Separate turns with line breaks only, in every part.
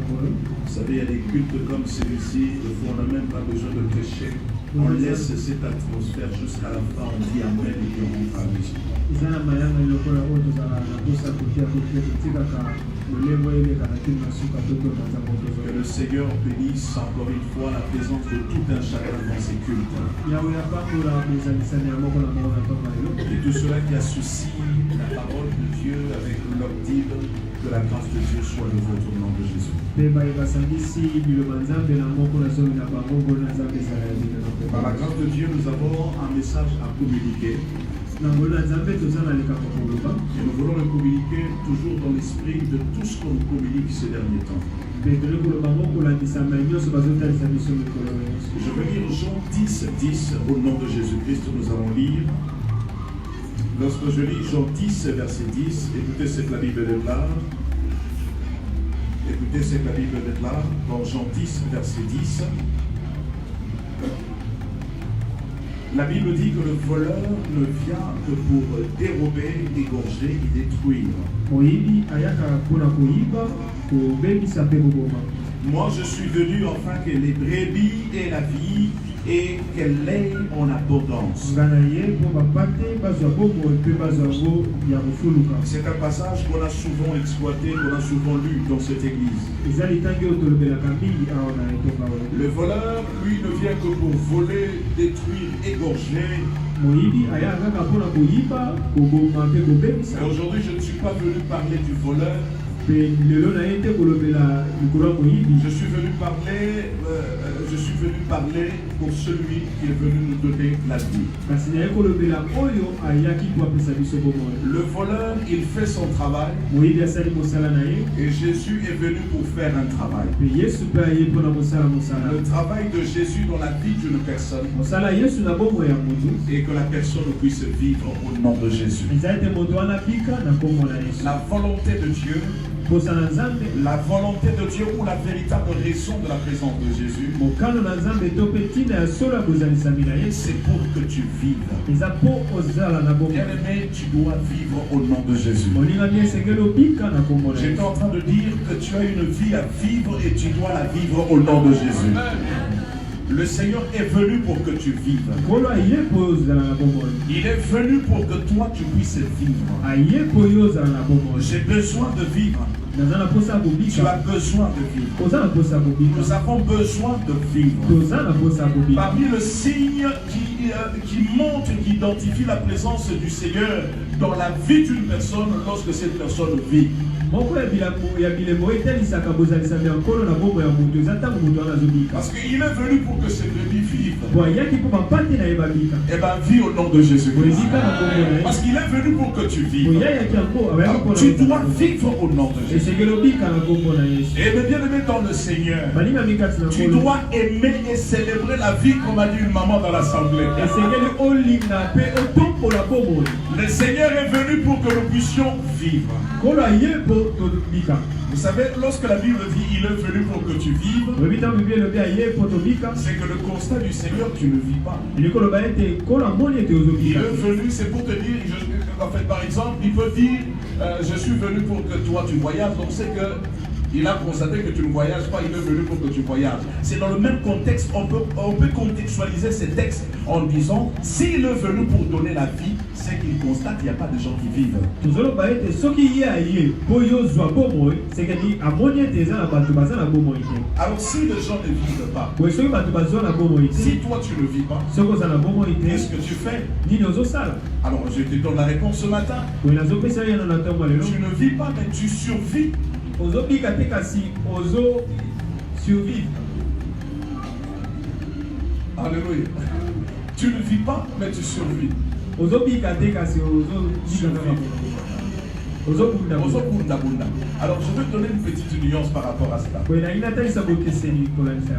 Vous savez, il y a des cultes comme celui-ci, on n'a même pas besoin de prêcher. On laisse cette atmosphère jusqu'à la fin, on dit Amen et puis on rentre à la maison. Que le Seigneur bénisse encore une fois la présence de tout un chacun dans ces cultes. Et tout cela qui associe la parole de Dieu avec l'optique, que la grâce de Dieu soit le vôtre au nom de Jésus. Par la grâce de Dieu, nous avons un message à communiquer. Et nous voulons le communiquer toujours dans l'esprit de tout ce qu'on communique ces derniers temps. Je vais lire Jean 10, 10 au nom de Jésus-Christ. Nous allons lire. Lorsque je lis Jean 10, verset 10, écoutez ce que la Bible déclare. Écoutez ce que la Bible déclare dans Jean 10, verset 10. La Bible dit que le voleur ne vient que pour dérober, égorger et détruire. Moi, je suis venu afin que les brebis aient la vie et qu'elle l'ait en abondance. C'est un passage qu'on a souvent exploité, qu'on a souvent lu dans cette église. Le voleur, lui, ne vient que pour voler, détruire, égorger. Et aujourd'hui, je ne suis pas venu parler du voleur. Je suis venu parler pour celui qui est venu nous donner la vie. Le voleur, il fait son travail. Et Jésus est venu pour faire un travail. Le travail de Jésus dans la vie d'une personne. Et que la personne puisse vivre au nom de Jésus. La volonté de Dieu. La volonté de Dieu ou la véritable raison de la présence de Jésus, c'est pour que tu vives. Bien-aimé, tu dois vivre au nom de Jésus. J'étais en train de dire que tu as une vie à vivre et tu dois la vivre au nom de Jésus. Le Seigneur est venu pour que tu vives. Il est venu pour que toi tu puisses vivre. J'ai besoin de vivre. Tu as besoin de vivre. Nous avons besoin de vivre. Parmi le signe qui montre et qui identifie la présence du Seigneur dans la vie d'une personne lorsque cette personne vit. Parce qu'il est venu pour que ces brebis vivent. Et bien, vis au nom de Jésus-Christ. Parce qu'il est venu pour que tu vives. Alors, tu dois vivre au nom de Jésus. Et bien aimé dans le Seigneur, tu dois aimer et célébrer la vie comme a dit une maman dans l'assemblée. Le Seigneur est venu pour que nous puissions vivre. Vous savez, lorsque la Bible dit il est venu pour que tu vives, c'est que le constat du Seigneur, tu ne vis pas. Il est venu, c'est pour te dire, en fait, par exemple, il peut dire je suis venu pour que toi tu voyages, donc c'est que il a constaté que tu ne voyages pas, il est venu pour que tu voyages. C'est dans le même contexte, on peut contextualiser ces textes en disant, s'il est venu pour donner la vie, c'est qu'il constate qu'il n'y a pas de gens qui vivent. Alors si les gens ne vivent pas, si toi tu ne vis pas, qu'est-ce que tu fais? Alors je te donne la réponse ce matin. Tu ne vis pas, mais tu survis. Alléluia. Tu ne vis pas, mais tu survis. Alors je vais te donner une petite nuance par rapport à cela.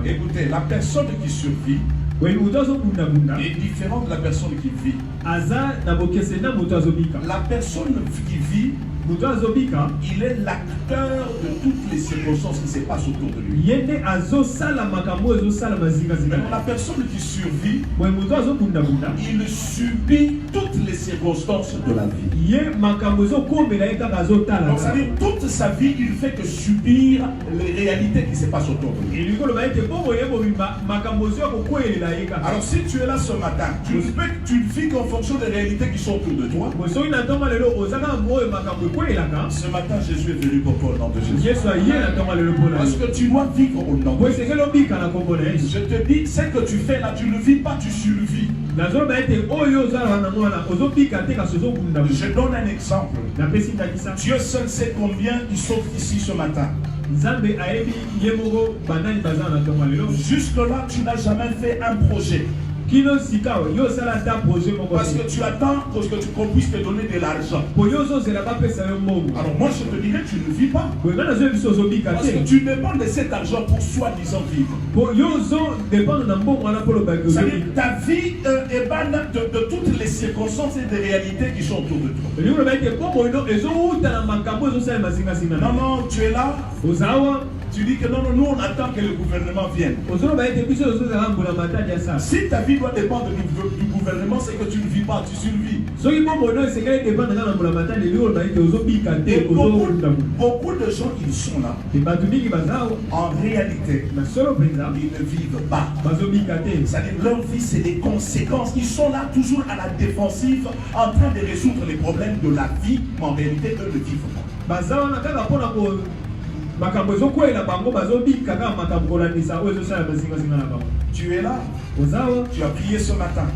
Écoutez, la personne qui survit est différente de la personne qui vit. La personne qui vit il est l'acteur de toutes les circonstances qui se passent autour de lui. Mais la personne qui survit, il subit toutes les circonstances de la vie. Donc ça veut dire toute sa vie, il fait que subir les réalités qui se passent autour de lui. Alors si tu es là ce matin, tu vis qu'en fonction des réalités qui sont autour de toi. Ce matin, Jésus est venu pour toi au nom de Jésus. Parce que tu dois vivre au nom de Jésus. Je te dis, ce que tu fais là, tu ne vis pas, tu survis. Je donne un exemple. Dieu seul sait combien ils sont ici ce matin. Jusque-là, tu n'as jamais fait un projet. Parce que tu attends qu'on puisse te donner de l'argent. Alors moi je te dirais, tu ne vis pas. Parce que tu dépends de cet argent pour soi-disant vivre. C'est-à-dire ta vie émane de toutes les circonstances et des réalités qui sont autour de toi. Non, non, tu es là. Tu dis que non, nous on attend que le gouvernement vienne. Si ta vie doit dépendre du gouvernement, c'est que tu ne vis pas, tu survis. Et beaucoup de gens qui sont là, en réalité, ils ne vivent pas. C'est-à-dire leur vie, c'est des conséquences. Ils sont là toujours à la défensive, en train de résoudre les problèmes de la vie, mais en réalité, eux ne vivent pas. Tu es là, tu as prié ce matin,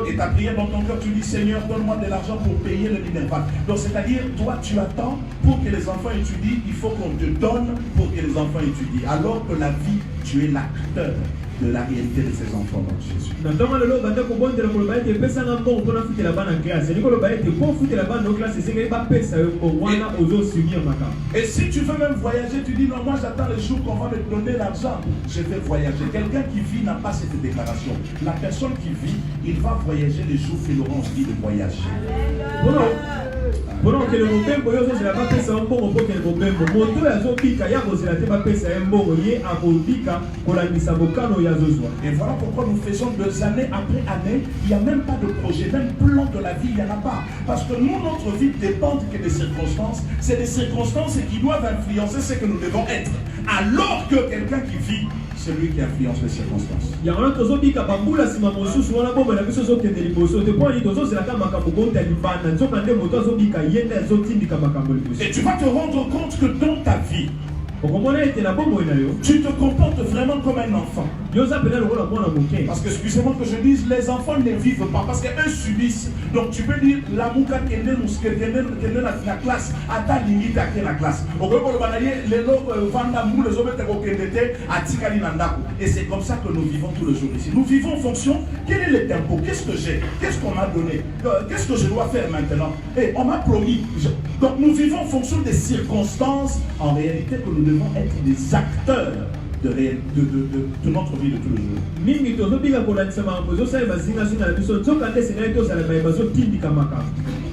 et ta prière dans ton cœur, tu dis Seigneur, donne-moi de l'argent pour payer le Minerval. Donc c'est-à-dire, toi tu attends pour que les enfants étudient, il faut qu'on te donne pour que les enfants étudient. Alors que la vie, tu es l'acteur de la réalité de ces enfants dans Jésus. Et si tu veux même voyager, tu dis non, moi j'attends le jour qu'on va me donner l'argent, je vais voyager. Quelqu'un qui vit n'a pas cette déclaration. La personne qui vit, il va voyager les jours que Laurence dit de voyager. Et voilà pourquoi nous faisons des années après année, il n'y a même pas de projet, même plan de la vie, il n'y en a pas. Parce que nous, notre vie dépend que des circonstances. C'est des circonstances qui doivent influencer ce que nous devons être. Alors que quelqu'un qui vit, c'est lui qui influence les circonstances. Et tu vas te rendre compte que dans ta vie, tu te comportes vraiment comme un enfant. Parce que, excusez-moi que je dise, les enfants ne vivent pas parce qu'eux subissent. Donc tu peux dire, la mouka qui est la classe, à ta limite à la classe. Et c'est comme ça que nous vivons tous les jours ici. Nous vivons en fonction, quel est le tempo, qu'est-ce que j'ai, qu'est-ce qu'on m'a donné, qu'est-ce que je dois faire maintenant. Et on m'a promis. Donc nous vivons en fonction des circonstances, en réalité que nous devons être des acteurs de notre vie de tous les jours.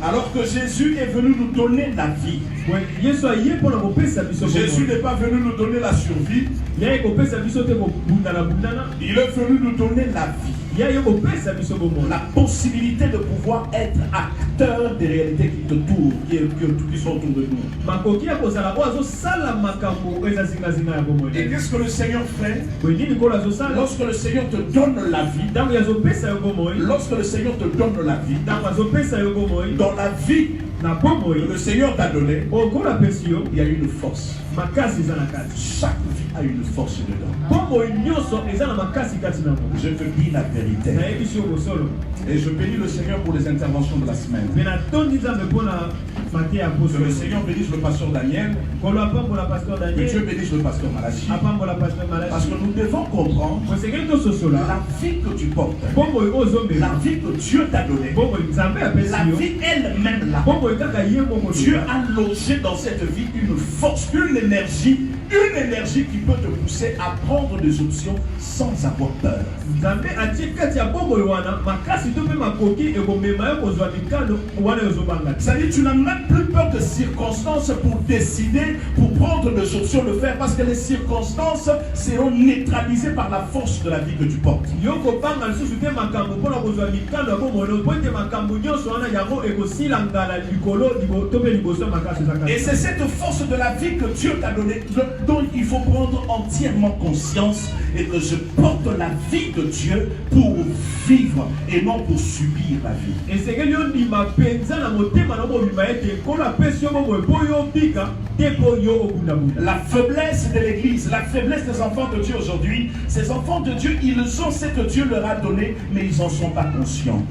Alors que Jésus est venu nous donner la vie. Jésus n'est pas venu nous donner la survie. Il est venu nous donner la vie. La possibilité de pouvoir être acteur des réalités qui te tournent, qui sont autour de nous. Et qu'est-ce que le Seigneur fait? Lorsque le Seigneur te donne la vie, lorsque le Seigneur te donne la vie, dans la vie que le Seigneur t'a donné, il y a une force. Chaque vie a une force dedans. Je te dis la vérité. Et je bénis le Seigneur pour les interventions de la semaine. Que le Seigneur bénisse le pasteur Daniel. Que Dieu bénisse le pasteur Malachi. Parce que nous devons comprendre la vie que tu portes, la vie que Dieu t'a donnée, la vie elle-même là. Dieu a logé dans cette vie une force, une énergie une énergie qui peut te pousser à prendre des options sans avoir peur. C'est-à-dire tu n'as même plus peur de circonstances pour décider, pour prendre des options, le faire, parce que les circonstances seront neutralisées par la force de la vie que tu portes. Et c'est cette force de la vie que Dieu t'a donnée, dont il faut prendre entièrement conscience, et que je porte la vie de Dieu pour vivre et non pour subir la vie. La faiblesse de l'Église, la faiblesse des enfants de Dieu aujourd'hui, ces enfants de Dieu, ils ont ce que Dieu leur a donné, mais ils n'en sont pas conscients.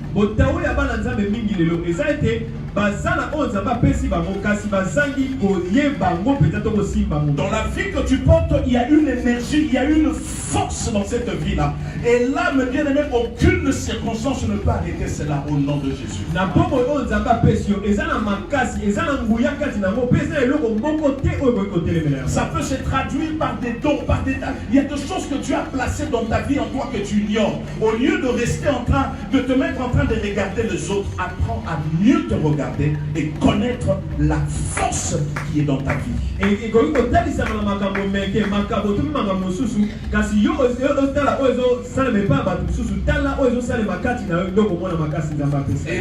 Dans la vie que tu portes, il y a une énergie, il y a une force dans cette vie-là. Et là, me bien-aimé, aucune circonstance ne peut arrêter cela au nom de Jésus. Ça peut se traduire par des dons, par des... Il y a des choses que Dieu a placées dans ta vie en toi que tu ignores. Au lieu de rester en train, de te mettre en train de regarder les autres, apprends à mieux te regarder et connaître la force qui est dans ta vie. Et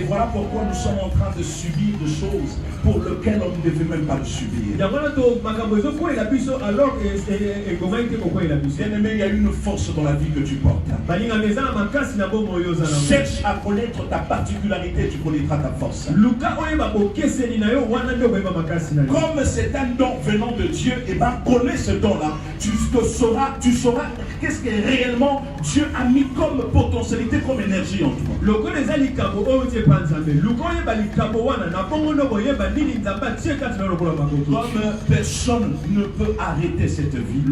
voilà pourquoi nous sommes en train de subir des choses pour lesquelles on ne devait même pas le subir. Bien-aimé, il y a une force dans la vie que tu portes. Cherche à connaître ta particularité, tu connaîtras ta force. Comme c'est un don venant de Dieu, et ben connais ce don-là. Tu sauras qu'est-ce que réellement Dieu a mis comme potentialité, comme énergie en toi. Comme personne ne peut arrêter cette vie. Et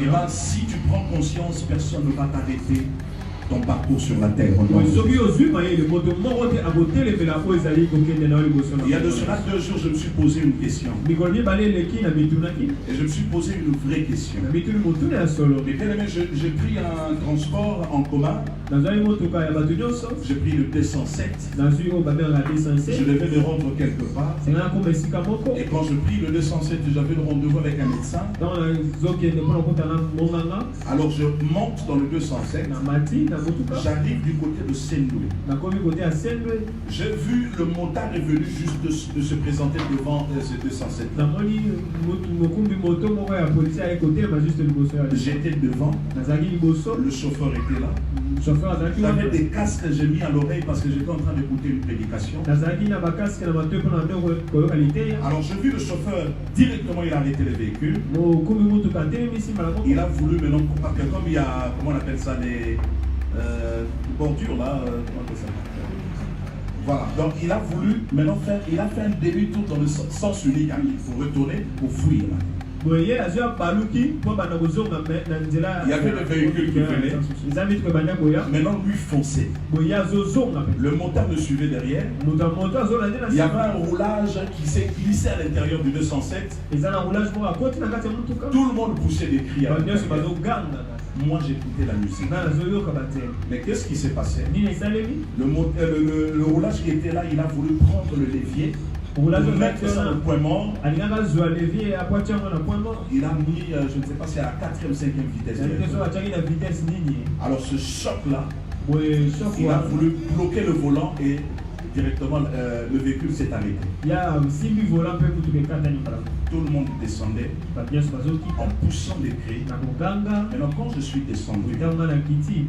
ben, si tu prends conscience, personne ne va t'arrêter ton parcours sur la terre. Il y a de cela 2 jours, je me suis posé une question. Et je me suis posé une vraie question. Mais bien aimé, j'ai pris un transport en commun. J'ai pris le 207. Je devais me rendre quelque part. Et quand je pris le 207, j'avais le rendez-vous avec un médecin. Alors je monte dans le 207. J'arrive du côté de Saint-Louis. J'ai vu le motard est venu juste de se présenter devant ce 207. J'étais devant. Le chauffeur était là. J'avais des casques que j'ai mis à l'oreille parce que j'étais en train d'écouter une prédication. Alors j'ai vu le chauffeur directement, il a arrêté le véhicule. Il a voulu maintenant, parce que comme il y a, comment on appelle ça, les bordures là, comment on appelle ça? Voilà, donc il a voulu maintenant faire, il a fait un demi-tour dans le sens unique pour retourner, pour fuir là. Il y avait le véhicule qui venait. Maintenant lui fonçait. Le moteur le suivait derrière. Il y avait un roulage qui s'est glissé à l'intérieur du 207. Tout le monde poussait des cris. Moi j'écoutais la musique. Mais qu'est-ce qui s'est passé? Le roulage qui était là, il a voulu prendre le levier. Pour mettre ça dans le point mort. Il a mis, je ne sais pas si à la 4e ou 5e vitesse. Alors ce choc-là, il a voulu bloquer le volant et directement le véhicule s'est arrêté. Tout le monde descendait en poussant des cris. Maintenant quand je suis descendu,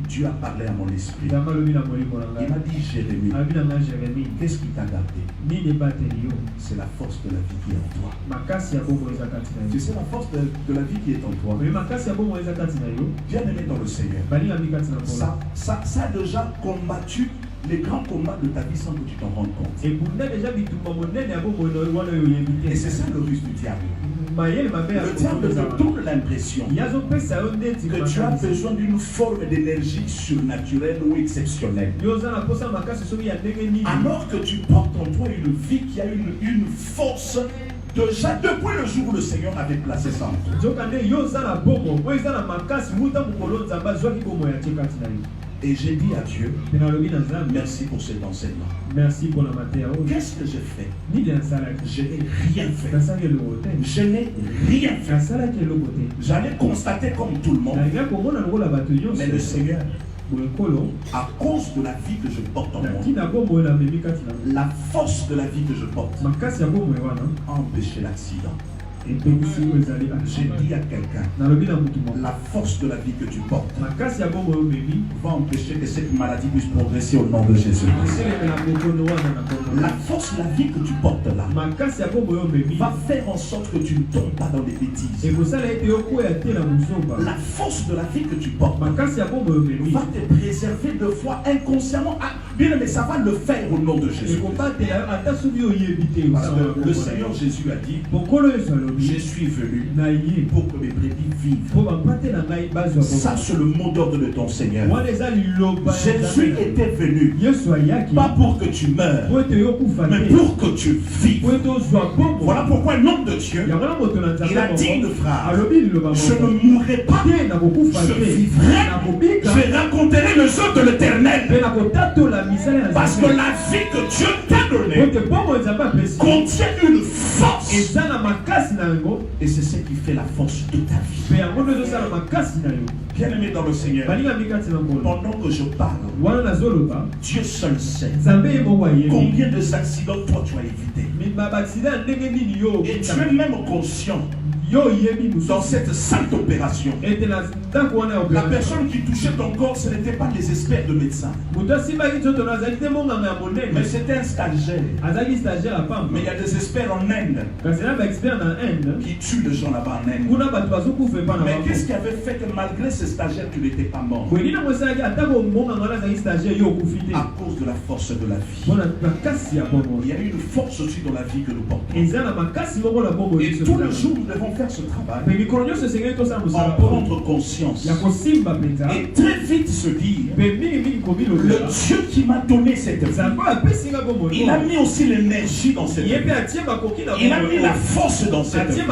Dieu a parlé à mon esprit. Il m'a dit Jérémie, qu'est-ce qui t'a gardé? C'est la force de la vie qui est en toi. Tu sais la force de la vie qui est en toi. Bien aimé dans le Seigneur. Ça a déjà combattu les grands combats de ta vie sans que tu t'en rendes compte. Et c'est ça le russe du diable. Le diable te donne l'impression que tu as besoin d'une forme d'énergie surnaturelle ou exceptionnelle. Alors que tu portes en toi une vie qui a une force Déjà, depuis le jour où le Seigneur avait placé ça en toi. Et j'ai dit à Dieu, merci pour cet enseignement.
Merci pour la matière.
Qu'est-ce que j'ai fait? Je n'ai rien fait. Je n'ai rien fait. J'allais constater comme tout le monde. Mais le Seigneur, à cause de la vie que je porte en moi, la force de la vie que je porte a empêché l'accident. J'ai dit à quelqu'un, la force de la vie que tu portes va empêcher que cette maladie puisse progresser au nom de Jésus. La force de la vie que tu portes là va faire en sorte que tu ne tombes pas dans les bêtises. La force de la vie que tu portes va te préserver de foi inconsciemment. Bien, mais ça va le faire au nom de Jésus. Parce que le Seigneur Jésus a dit, je suis venu pour que mes brebis vivent. Ça, c'est le mot d'ordre de ton Seigneur. Jésus était venu, pas pour que tu meurs, mais pour que tu vives. Voilà pourquoi le nom de Dieu, il a dit une phrase, je ne mourrai pas, je vivrai, je raconterai le jeu de l'Éternel. Parce que la vie que Dieu t'a donnée contient une force. Et c'est ce qui fait la force de ta vie. Bien-aimé dans le Seigneur, pendant que je parle, Dieu seul sait combien de accidents toi tu as évité. Et tu es même conscient dans cette sainte opération. La personne qui touchait ton corps, ce n'était pas les experts de médecins. Mais c'était un stagiaire. Mais il y a des experts en Inde qui tuent les gens là-bas en Inde. Mais qu'est-ce qui avait fait que malgré ces stagiaires, tu n'étais pas mort? À cause de la force de la vie. Il y a une force aussi dans la vie que nous portons. Et tous les jours, nous devons faire ce travail, en prendre conscience et très vite se dire, le Dieu qui m'a donné cette vie, il a mis aussi l'énergie dans cette vie, il a mis la force dans cette vie,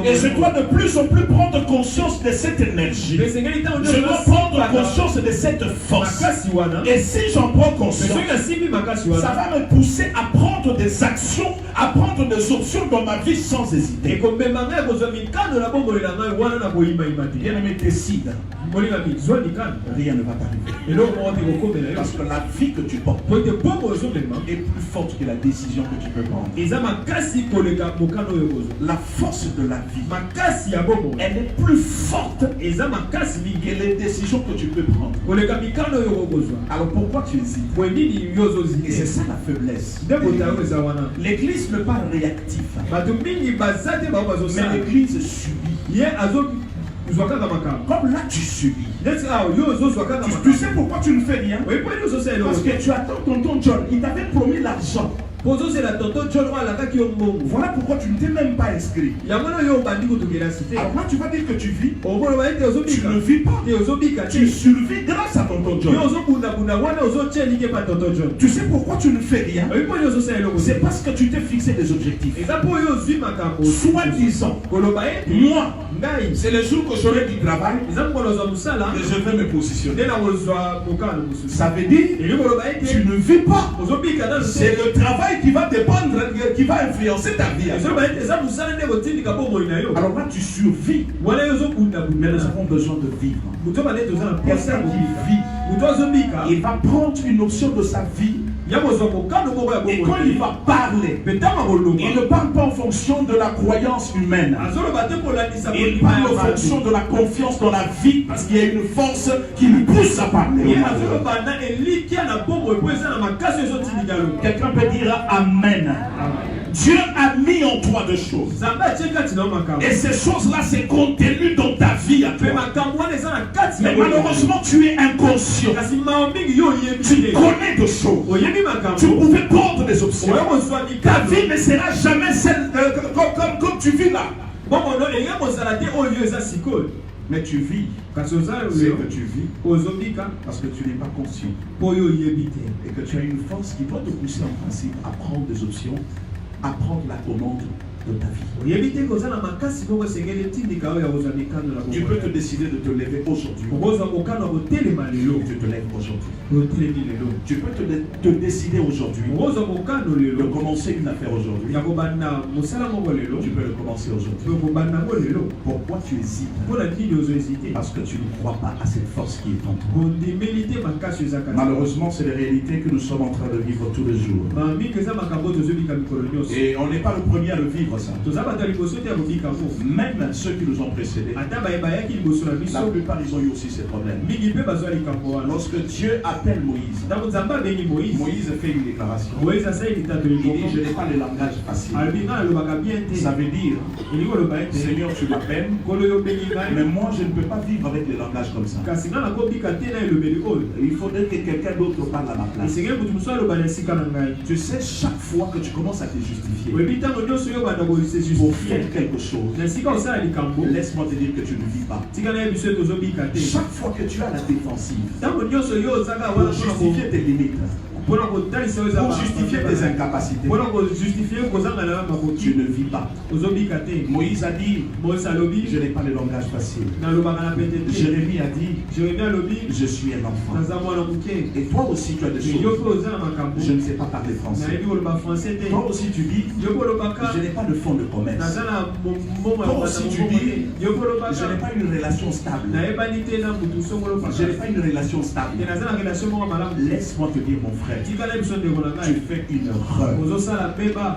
et je dois de plus en plus prendre conscience de cette énergie, je dois prendre conscience de cette force, et si j'en prends conscience, ça va me pousser à prendre des actions, à prendre des options dans ma vie sans hésiter. Bien-aimé, décide. Rien ne va t'arriver. Parce que la vie que tu portes est plus forte que la décision que tu peux prendre. La force de la vie, elle est plus forte que les décisions que tu peux prendre. Alors pourquoi tu hésites? Et c'est ça la faiblesse. L'église n'est pas réactive, mais l'église subit. Comme là tu subis. Tu sais pourquoi tu ne fais rien? Parce que tu attends tonton John, il t'avait promis l'argent. Voilà pourquoi tu ne t'es même pas inscrit. Alors là tu vas dire que tu vis. Tu ne vis pas. Tu survis grâce à tonton John. Tu sais pourquoi tu ne fais rien? C'est parce que tu t'es fixé des objectifs. Soit disant, moi, c'est le jour que j'aurai du travail que je vais me positionner. Ça veut dire, tu ne vis pas. C'est le travail qui va dépendre, qui va influencer ta vie. Alors là, tu survis. Mais nous avons besoin de vivre. Quelqu'un qui vit, il va prendre une option de sa vie. Et quand il va parler, il ne parle pas en fonction de la croyance humaine. Il parle en fonction de la confiance dans la vie, parce qu'il y a une force qui lui pousse à parler. Quelqu'un peut dire Amen. Dieu a mis en toi deux choses. Et ces choses-là, c'est contenu dans ta vie à toi. Mais malheureusement, tu es inconscient. Tu connais des choses. Tu pouvais prendre des options. Ta vie ne sera jamais celle comme tu vis là. Mais tu vis. C'est que tu vis parce que tu n'es pas conscient. Et que tu as une force qui doit te pousser en principe à prendre des options, à prendre la commande de ta vie. Tu peux te décider de te lever aujourd'hui. Tu te lèves aujourd'hui. Tu peux te décider aujourd'hui de commencer une affaire aujourd'hui. Tu peux le commencer aujourd'hui. Pourquoi tu hésites? Parce que tu ne crois pas à cette force qui est en toi. Malheureusement, c'est les réalités que nous sommes en train de vivre tous les jours. Et on n'est pas le premier à le vivre, ça. Même ceux qui nous ont précédés, la plupart, ils ont eu aussi ces problèmes. Lorsque Dieu appelle Moïse, Moïse fait une déclaration. Il dit, je n'ai pas le langage facile. Ça veut dire, Seigneur, tu m'appelles, mais moi, je ne peux pas vivre avec les langages comme ça. Il faudrait que quelqu'un d'autre parle à ma place. Tu sais, chaque fois que tu commences à te justifier pour faire quelque chose, laisse-moi te dire que tu ne vis pas. Chaque fois que tu as la défensive pour justifier tes limites, pour justifier tes incapacités, tu ne vis pas. Moïse a dit, je n'ai pas le langage facile. Jérémie a dit, je suis un enfant. Et toi aussi tu as des choses. Je ne sais pas parler français. Toi aussi tu dis, je n'ai pas de fonds de commerce. Toi aussi tu dis, je n'ai pas une relation stable. Je n'ai pas une relation stable. Laisse-moi te dire, mon frère, tu fais une erreur.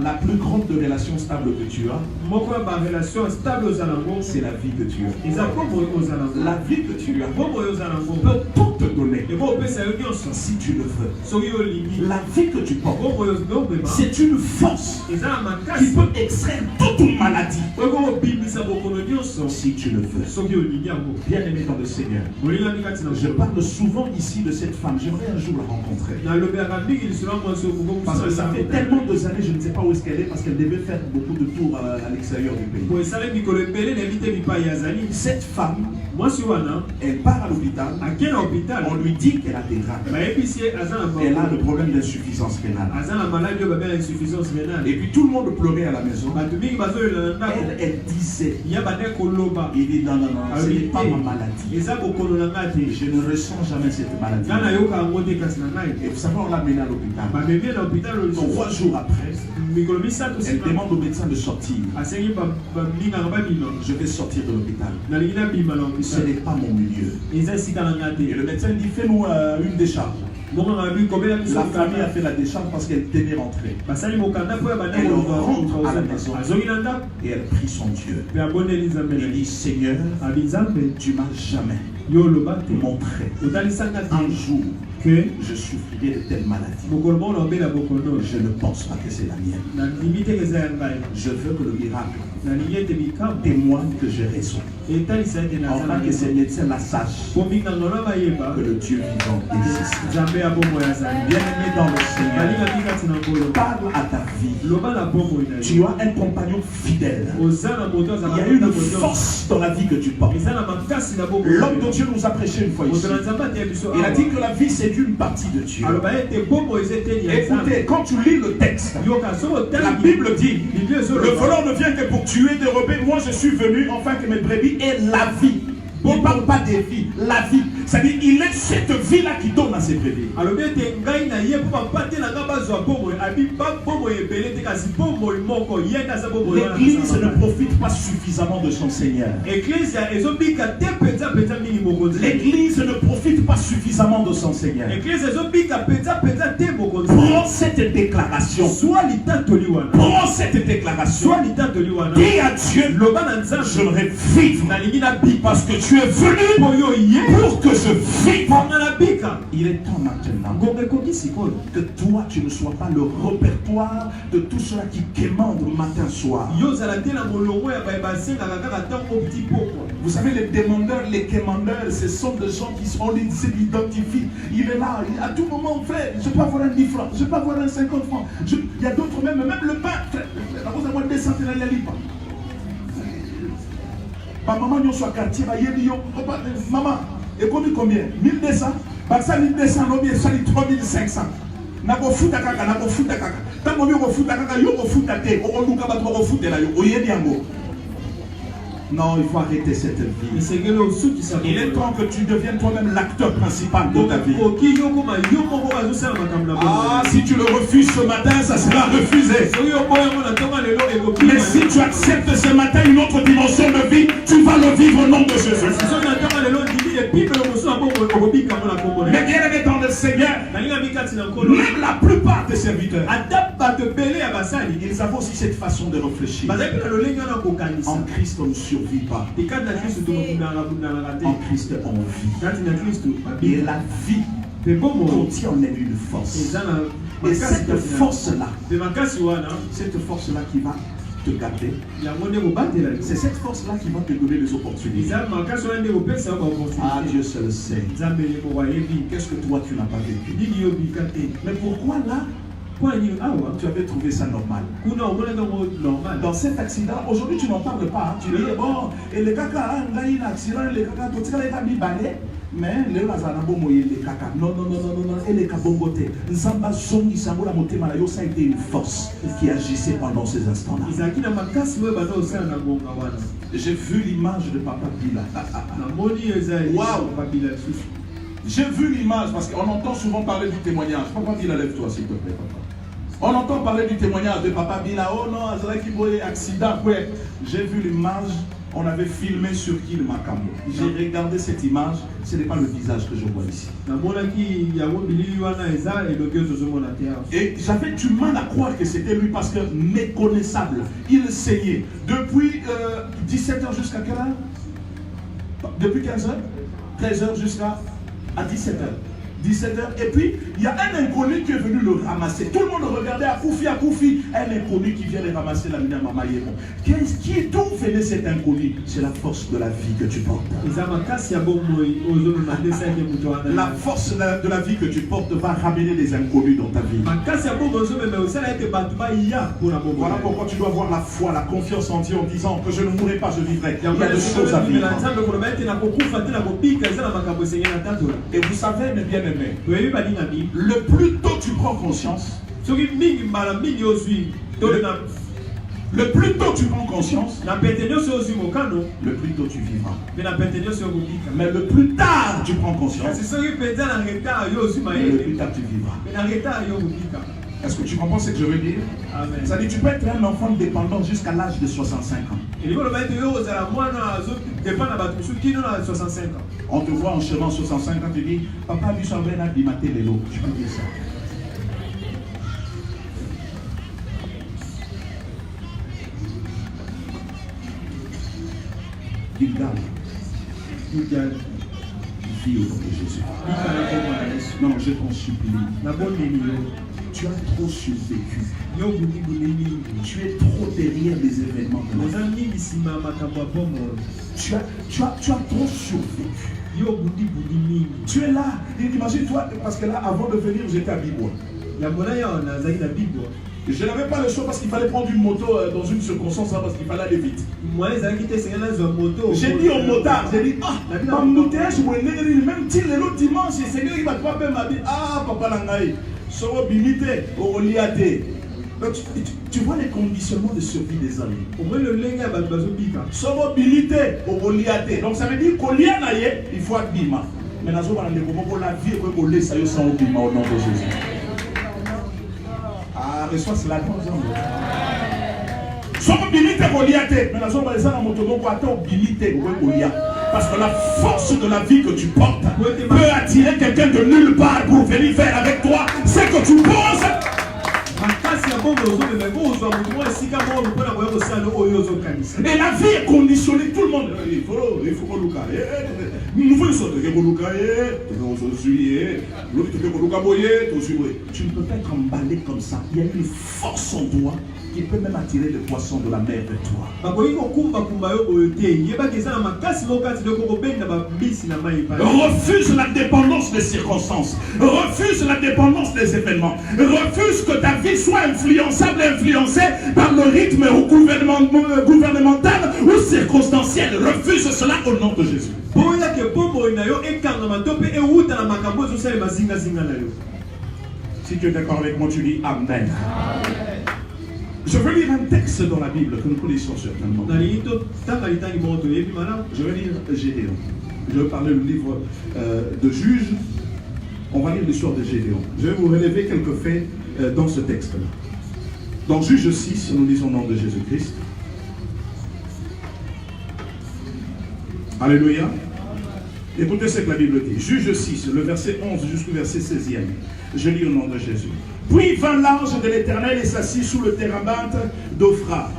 La plus grande relation stable que tu as, c'est la vie que tu as. La vie que tu as peut tout te donner si tu le veux. La vie que tu portes, c'est une force qui peut extraire toute maladie si tu le veux. Bien aimé dans le Seigneur, je parle souvent ici de cette femme. J'aimerais un jour la rencontrer. Parce que ça fait tellement de années, je ne sais pas où est-ce qu'elle est, parce qu'elle devait faire beaucoup de tours à l'extérieur du pays. Cette femme, elle part à l'hôpital, on lui dit qu'elle a des reins. Elle a le problème d'insuffisance rénale. Et puis tout le monde pleurait à la maison. Elle disait, il dit non, ce n'est pas ma maladie. Je ne ressens jamais cette maladie. Et vous savez, on l'a menée à l'hôpital. 3 jours après, elle demande au médecin de sortir. Je vais sortir de l'hôpital. Ce n'est pas mon milieu. Et le médecin dit, fais-nous une décharge. La famille a fait la décharge parce qu'elle devait rentrer. Elle rentre à la maison et elle prie son Dieu. Elle dit, Seigneur, tu m'as jamais montré un jour que je souffrirais de telle maladie. Je ne pense pas que c'est la mienne. Je veux que le miracle témoigne que j'ai raison. Enfin que ces médecins la sachent, que le Dieu vivant existe. Bien aimé dans le Seigneur, parle à ta vie. Tu as un compagnon fidèle. Il y a une force dans la vie que tu portes. L'homme de Dieu nous a prêché une fois ici. Il a dit que la vie c'est une partie de Dieu. Écoutez, quand tu lis le texte, la Bible dit, le voleur ne vient que pour tuer, dérober. Moi je suis venu afin que mes brebis aient la vie. Il ne parle pas des vies, la vie. C'est-à-dire il est cette vie-là qui donne à ses brebis. L'église ne profite pas suffisamment de son Seigneur. L'église ne profite pas suffisamment de son Seigneur. Prends cette déclaration. Prends cette déclaration. Dis à Dieu, j'aimerais vivre parce que tu es venu pour que je vive. Il est temps maintenant que toi tu ne sois pas le répertoire de tout cela qui quémande matin soir. Vous savez, les demandeurs, les quémandeurs, ce sont des gens qui sont, on s'identifient. Il est là, à tout moment, frère, je peux avoir un 10 francs, je peux avoir un 50 francs. Il y a d'autres même le pain, frère, la cause à moi 200 la lipa. Maman, nous sommes quartier, maman, et combien 1200, ça 1200, ça 3500. nakofuta kaka nakofuta kaka tango yo kofuta kaka yo kofuta te okoluka bato bakofutela yo oyebi yango. Non, il faut arrêter cette vie. Il est temps que tu deviennes toi-même l'acteur principal de ta vie. Ah, si tu le refuses ce matin, ça sera refusé. Mais si tu acceptes ce matin une autre dimension de vie, tu vas le vivre au nom de Jésus. Mais bien aimé dans le Seigneur, même la plupart des serviteurs, ils savent aussi cette façon de réfléchir. En Christ, on ne survit pas. En Christ, on vit. Et la vie contient en elle une force. Et cette force-là qui va te garder, c'est cette force-là qui va te donner des opportunités. Ah, Dieu seul le sait. Qu'est-ce que toi tu n'as pas vécu? Mais pourquoi là tu avais trouvé ça normal? Dans cet accident, aujourd'hui tu n'en parles pas. Tu dis, bon, et le caca, là il y a un accident, le caca, tout ça, il a mis balai. Mais le Lazarabo moye le caca. Non, et le cabongote. Nzamba zongi sambola motema yo, ça a été une force qui agissait pendant ces instants-là. J'ai vu l'image de Papa Bila. Waouh! J'ai vu l'image parce qu'on entend souvent parler du témoignage. Papa Bila, lève-toi s'il te plaît, papa. On entend parler du témoignage de Papa Bila. Oh non, accident. Ouais. J'ai vu l'image. On avait filmé sur qui le Makambo. J'ai regardé cette image. Ce n'est pas le visage que je vois ici. Et j'avais du mal à croire que c'était lui parce que méconnaissable. Il saignait. Depuis 17h jusqu'à quelle heure? Depuis 15h 13h jusqu'à 17h. 17h, et puis il y a un inconnu qui est venu le ramasser. Tout le monde regardait à Koufi, un inconnu qui vient le ramasser la mina Mama Yémo. D'où venait cet inconnu? C'est la force de la vie que tu portes. La force de la vie que tu portes va ramener les inconnus dans ta vie. Voilà pourquoi tu dois avoir la foi, la confiance en Dieu en disant que je ne mourrai pas, je vivrai. Il y a des choses à vivre. Et vous savez, mais bien aimé, le plus tôt tu prends conscience, le plus tôt tu prends conscience, le plus tôt tu vivras. Mais le plus tard tu prends conscience, le plus tard tu vivras. Est-ce que tu comprends ce que je veux dire? Ça dit, tu peux être un enfant dépendant jusqu'à l'âge de 65 ans. On te voit en chemin 65 ans, tu dis, papa, tu s'en va du matin les lots. Tu peux dire ça. Il gagne. Vie au nom de Jésus. Non, je t'en supplie. Tu as trop survécu. Tu es trop derrière les événements de la vie. Tu as trop survécu. Tu es là. Imagine-toi, parce que là, avant de venir, j'étais à Bibois. Je n'avais pas le choix parce qu'il fallait prendre une moto dans une circonstance, parce qu'il fallait aller vite. J'ai dit au motard, j'ai dit, ah, même si le dimanche, le Seigneur il va pas faire ma vie. Ah, papa Langaï, Soro Bilité, Oroliate. Tu vois les conditionnements de survie des hommes. Soro Bilité, Oroliate. Donc ça veut dire qu'au lianaye, il faut être bima. Mais la vie est pour les saillots sans bima au nom de Jésus. Ah, reçois cela dans un mot. Parce que la force de la vie que tu portes peut attirer quelqu'un de nulle part pour venir faire avec toi ce que tu penses. Et la vie est conditionnée, tout le monde. Il faut que tu ne peux pas être emballé comme ça. Il y a une force en toi qui peut même attirer les poissons de la mer vers toi. Refuse la dépendance des circonstances. Refuse la dépendance des événements. Refuse que ta vie soit influençable et influencée par le rythme gouvernemental ou circonstanciel. Refuse cela au nom de Jésus. Si tu es d'accord avec moi, tu dis Amen. Je veux lire un texte dans la Bible que nous connaissons certainement. Je vais lire Gédéon. Je vais parler du livre de Juges. On va lire l'histoire de Gédéon. Je vais vous relever quelques faits dans ce texte-là. Dans Juges 6, nous lisons au nom de Jésus-Christ. Alléluia. Écoutez ce que la Bible dit. Juges 6, le verset 11 jusqu'au verset 16e. Je lis au nom de Jésus. Puis vint l'ange de l'Éternel et s'assit sous le térabanthe d'Ophra,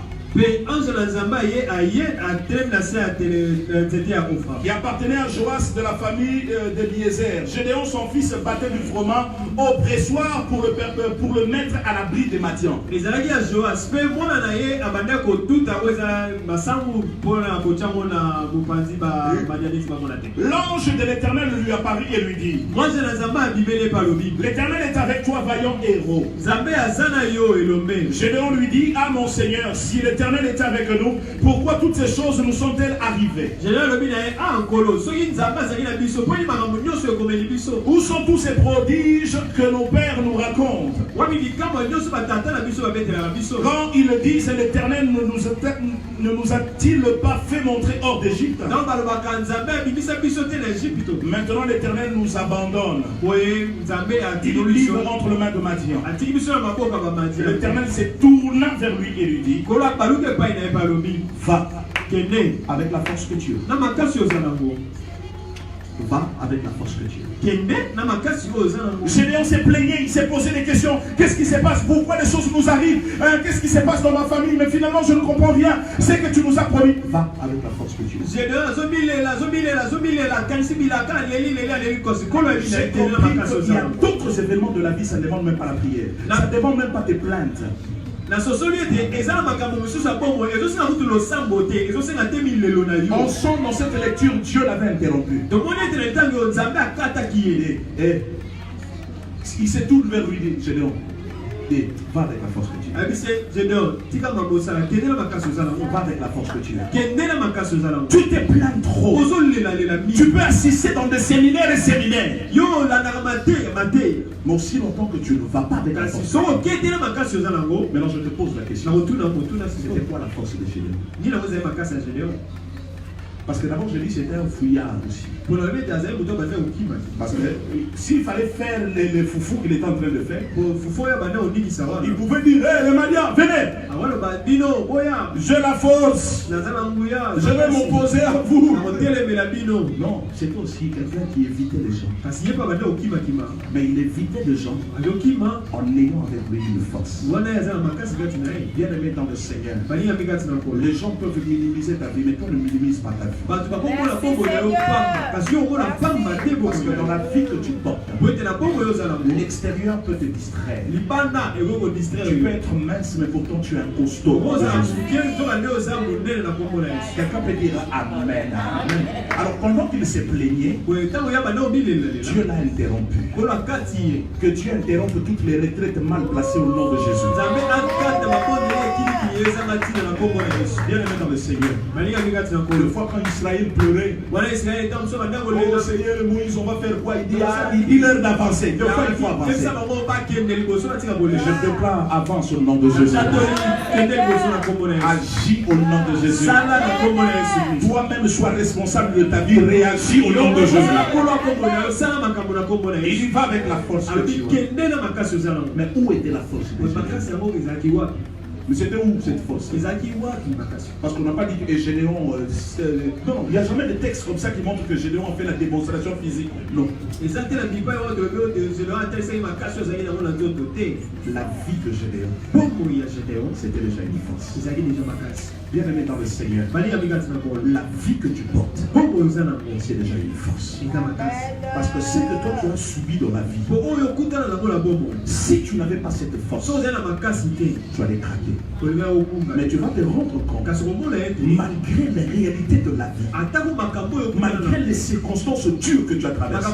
qui appartenait à Joas de la famille d'Eliezer. Gédéon, son fils, battait du froment au pressoir pour le mettre à l'abri des Madians. L'ange de l'Éternel lui apparut et lui dit: l'Éternel est avec toi, vaillant héros. Gédéon lui dit: ah mon Seigneur, si l'Éternel est avec nous, pourquoi toutes ces choses nous sont-elles arrivées? Où sont tous ces prodiges que nos pères nous racontent? Quand ils disent: l'Éternel ne nous a-t-il pas fait montrer hors d'Égypte? Maintenant l'Éternel nous abandonne. Il nous livre entre les mains de Madian. L'Éternel s'est tourné vers lui et lui dit: va avec la force que tu as. Va avec la force que tu as. Gédéon s'est plaigné, il s'est posé des questions. Qu'est-ce qui se passe? Pourquoi les choses nous arrivent? Qu'est-ce qui se passe dans ma famille? Mais finalement je ne comprends rien. C'est que tu nous as promis. Va avec la force que tu as. J'ai compris qu'il y a d'autres événements de la vie, ça ne demande même pas la prière. Ça ne demande même pas tes plaintes. Ensemble dans cette lecture, Dieu l'avait interrompu. Il s'est tourné vers lui et dit: Gédéon, va avec la force que tu as. Va avec la force que tu as. Tu te plains trop. Tu peux assister dans des séminaires et séminaires. Mais aussi longtemps que tu ne vas pas avec la force. Maintenant je te pose la question. C'était quoi la force de Gédéon? Parce que d'abord je dis c'était un fouillard aussi. Parce que s'il fallait faire les foufous qu'il était en train de faire, il pouvait dire: hé les Madians, venez, j'ai la force, je vais m'opposer à vous. Non, c'était aussi quelqu'un qui évitait les gens. Mais il évitait les gens en ayant avec lui une force. Bien aimé dans le Seigneur, les gens peuvent minimiser ta vie, mais toi ne minimises pas ta vie. Parce que dans la vie que tu portes, l'extérieur peut te distraire. Tu peux être mince, mais pourtant tu es un costaud. Quelqu'un peut dire Amen. Alors pendant qu'il s'est plaigné, Dieu l'a interrompu. Que Dieu interrompe toutes les retraites mal placées au nom de Jésus. Bien aimé dans le Seigneur. Une fois quand Israël pleurait, oh Seigneur, Moïse, on va faire quoi? Il dit l'heure d'avancer. De fois il faut avancer. Je te plains, avance au nom de Jésus. Agis au nom de Jésus. Toi-même sois responsable de ta vie. Réagis au nom de Jésus. Il va avec la force de Dieu. Mais où était la force de Dieu? Mais c'était où cette force? Parce qu'on n'a pas dit que Gédéon... non, il n'y a jamais de texte comme ça qui montre que Gédéon a fait la démonstration physique. Non. La vie de Gédéon, c'était déjà une force. Bien aimé dans le Seigneur, la vie que tu portes, c'est déjà une force. Parce que ce que toi tu as subi dans la vie, si tu n'avais pas cette force, tu allais craquer. Mais tu vas te rendre compte, malgré les réalités de la vie, malgré les circonstances dures que tu as traversées,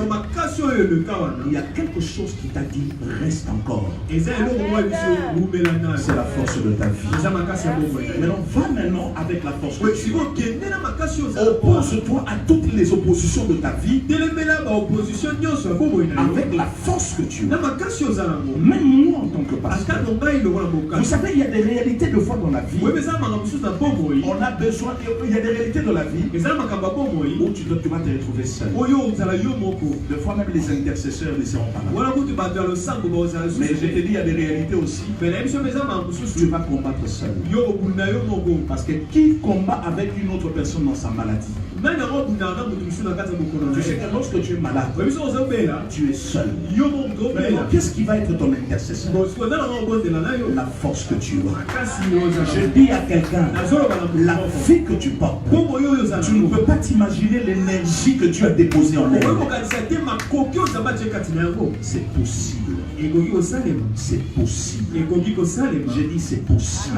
il y a quelque chose qui t'a dit reste encore. C'est la force de ta vie. Maintenant, va maintenant avec la force que tu as. Oppose-toi à toutes les oppositions de ta vie avec la force que tu as. Même moi en tant que pasteur, vous savez, il y a des réalités de foi dans la vie. On a besoin, il y a des réalités de la vie où tu vas te retrouver seul. Des fois même les intercesseurs ne seront pas là. Mais je te dis, il y a des réalités aussi. Tu vas combattre seul. Parce que qui combat avec une autre personne dans sa maladie? Tu sais que lorsque tu es malade, tu es seul. Qu'est-ce qui va être ton intercesseur? La force que tu as. Je dis à quelqu'un, la vie que tu portes, tu ne peux pas t'imaginer l'énergie que tu as déposée en elle. C'est possible. C'est possible. J'ai dit c'est possible.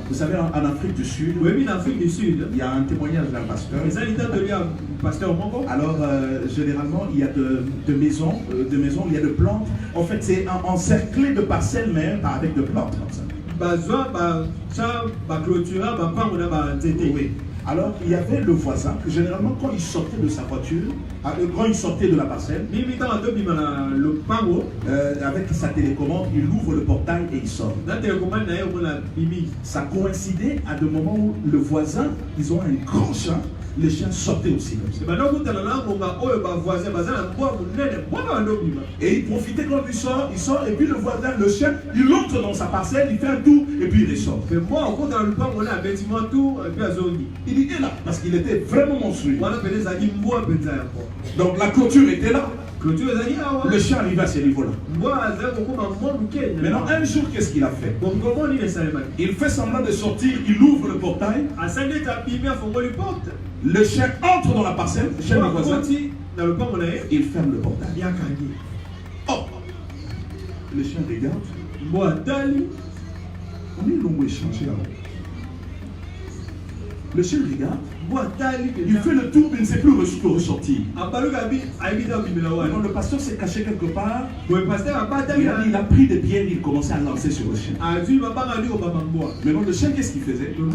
Vous savez, en Afrique du Sud, il y a un témoignage d'un pasteur. Alors, généralement, il y a de maisons, il y a de plantes. En fait, c'est encerclé de parcelles, mais pas avec de plantes comme ça. Oui. Alors, il y avait le voisin que généralement, quand il sortait de sa voiture, quand il sortait de la parcelle, avec sa télécommande, il ouvre le portail et il sort. Ça coïncidait à des moments où le voisin, ils ont un grand champ. Les chiens sortaient aussi comme ça. Et il profitait quand il sort, et puis le voisin, le chien, il entre dans sa parcelle, il fait un tour, et puis il ressort. Il était là, parce qu'il était vraiment monstrueux. Donc la clôture était là. Le chien arrivait à ce niveau-là. Maintenant, un jour, qu'est-ce qu'il a fait? Il fait semblant de sortir, il ouvre le portail. Le chien entre dans la parcelle, le chien du voisin, il ferme le portail. Oh! Le chien regarde. On est long échangé là. Le chien regarde. Il fait le tour, mais il ne sait plus ressortir. Le pasteur s'est caché quelque part. Il a pris des pierres, il commençait à lancer sur le chien. Maintenant, le chien, qu'est-ce qu'il faisait? Vous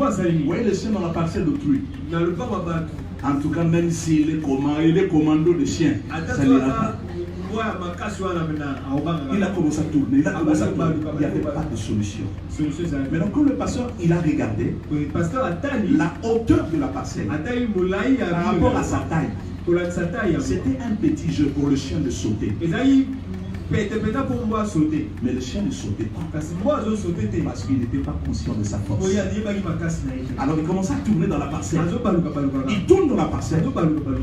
voyez le chien dans la parcelle d'autrui. En tout cas, même s'il est commando de chien, ça n'ira pas. Il a commencé à tourner, il n'y avait pas de solution. Maintenant, quand le pasteur il a regardé la hauteur de la parcelle par rapport à sa taille, c'était un petit jeu pour le chien de sauter. Mais le chien ne sautait pas parce qu'il n'était pas conscient de sa force. Alors il commence à tourner dans la parcelle. Il tourne dans la parcelle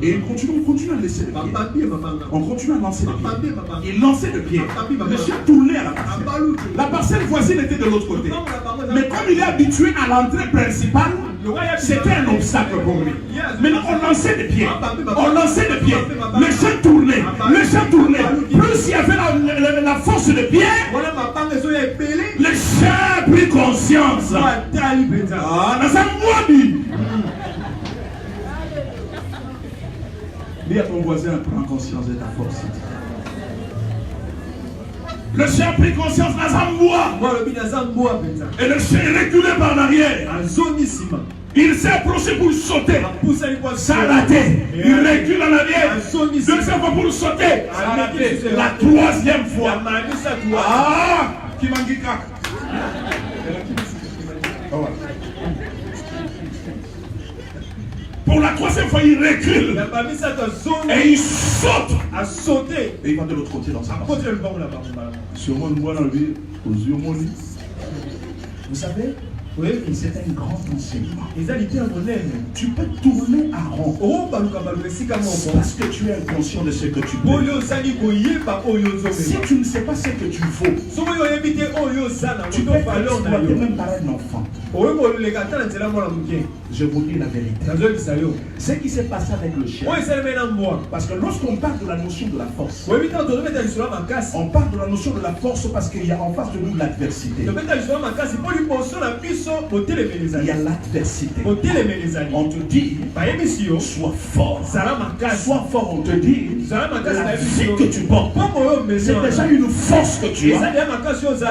et il continue à laisser le pied. On continue à lancer le pied. Il lançait le pied. Le chien tournait à la parcelle. La parcelle voisine était de l'autre côté. Mais comme il est habitué à l'entrée principale, c'était un obstacle pour lui. Maintenant on lançait des pieds. On lançait des pieds. Le chien tournait. Le chien tournait. Plus il y avait la force de pied, le chien a pris conscience. Dis à ton voisin, prends conscience de ta force. Le chien a pris conscience et le chien est reculé par l'arrière. Il s'est approché pour sauter. Ça a raté. Il recule en arrière. Deuxième fois pour sauter. Ça a raté. La troisième fois. Ah! Kimangika. Pour la troisième fois, il recule. Et il saute. Et il va de l'autre côté dans sa partie. Vous savez, oui, c'est un grand enseignement. Tu peux tourner à rond parce que tu es inconscient de ce que tu peux. Si tu ne sais pas ce que tu vaux, tu peux être exploité même par un enfant. Je vous dis la vérité. Ce qui s'est passé avec le chien. Parce que lorsqu'on parle de la notion de la force, on parle de la notion de la force parce qu'il y a en face de nous l'adversité. il y a l'adversité. On te dit, sois fort. Sois fort, on te dit, la vie que tu portes, c'est déjà une force que tu as.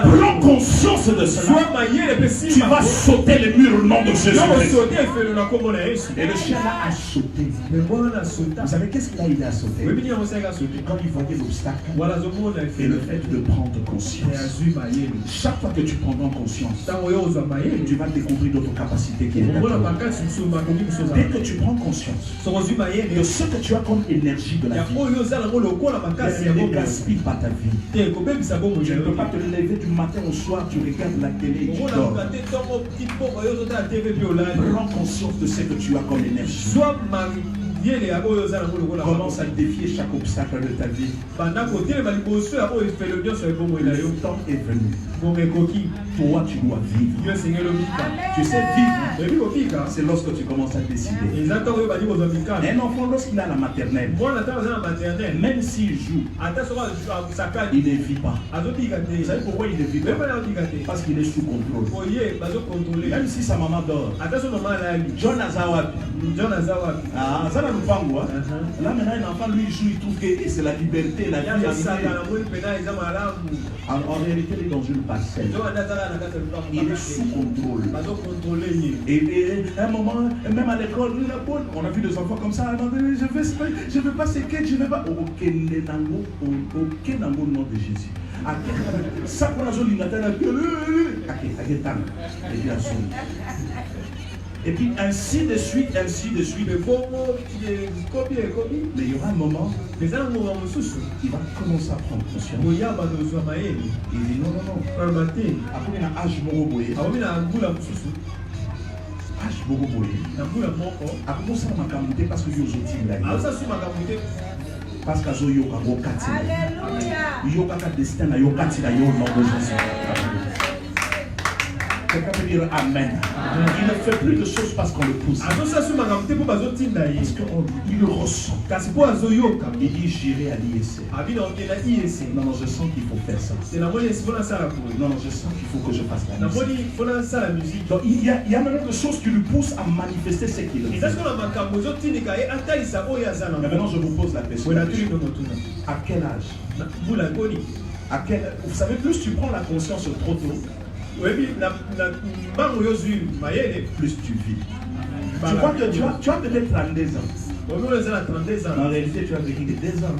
Prends conscience de cela. Tu vas sauter les murs au nom de Jésus-Christ. Et le chien là a sauté. Vous savez qu'est-ce qu'il a aidé à sauter? Quand il voyait l'obstacle et le fait de prendre conscience. Chaque fois que tu prendras conscience, tu vas découvrir d'autres capacités qui sont là. Dès que tu prends conscience de ce que tu as comme énergie de la vie, ne gaspille pas ta vie. Tu ne peux pas te lever du matin au soir, tu regardes la télé et tu dors. Prends conscience de ce que tu as comme énergie. Commence à défier chaque obstacle de ta vie. Le temps est venu. Toi, tu dois vivre. Tu sais vivre, c'est lorsque tu commences à décider. Un enfant, lorsqu'il a la maternelle, même s'il joue, il ne vit pas. Vous savez pourquoi il ne vit pas? Parce qu'il est sous contrôle. Même si sa maman dort. John Azawabi. Là maintenant un enfant lui joue, il trouve que c'est la liberté, la vie. En réalité il est dans une parcelle. Il est sous contrôle. Et à un moment, même à l'école, on a vu des enfants comme ça. Je ne veux pas séquer, je ne veux pas. Aucun amour nom de Jésus. Ça pour la zone et puis ainsi de suite. Mais il y aura un moment, il va commencer à prendre conscience. Il dit non. Après il y a âge Boroboé. Après ça m'a camouflé parce que je suis parce que je destin na yokati na yo nom de Jésus. Quelqu'un peut dire Amen. Il ne fait plus de choses parce qu'on le pousse. Parce qu'il le ressent. Il dit j'irai à l'IEC. Non, je sens qu'il faut faire ça. Non, je sens qu'il faut que je fasse la musique. Donc il y a maintenant des choses qui lui poussent à manifester ce qu'il veut. Mais maintenant je vous pose la question. À quel âge? Vous savez, plus tu prends la conscience trop tôt, plus tu vis. Tu crois que tu as peut-être 32 ans. En réalité, tu as vécu que 2 ans.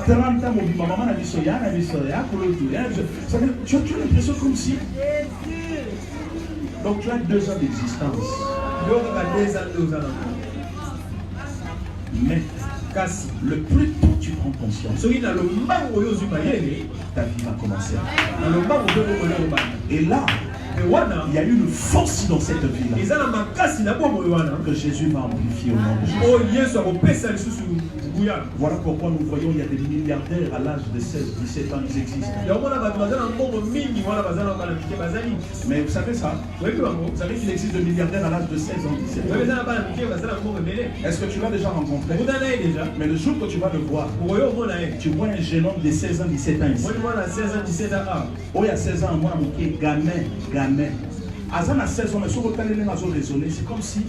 30 ans, maman a dit soya, tu as l'impression comme si. Donc tu as 2 ans d'existence. Mais le plus tôt tu prends conscience, ta vie va commencer. Et là, il y a une force dans cette vie-là que Jésus va amplifier au nom de Jésus. Voilà pourquoi nous voyons il y a des milliardaires à l'âge de 16, 17 ans, ils existent. Mais vous savez ça? Vous savez qu'il existe des milliardaires à l'âge de 16 ans, 17 ans. Est-ce que tu l'as déjà rencontré? Mais le jour que tu vas le voir, tu vois un jeune homme de 16 ans, 17 ans ici. Oh, il y a 16 ans, moi, gamin. Azan a 16 ans, mais si vous raisonner, c'est comme si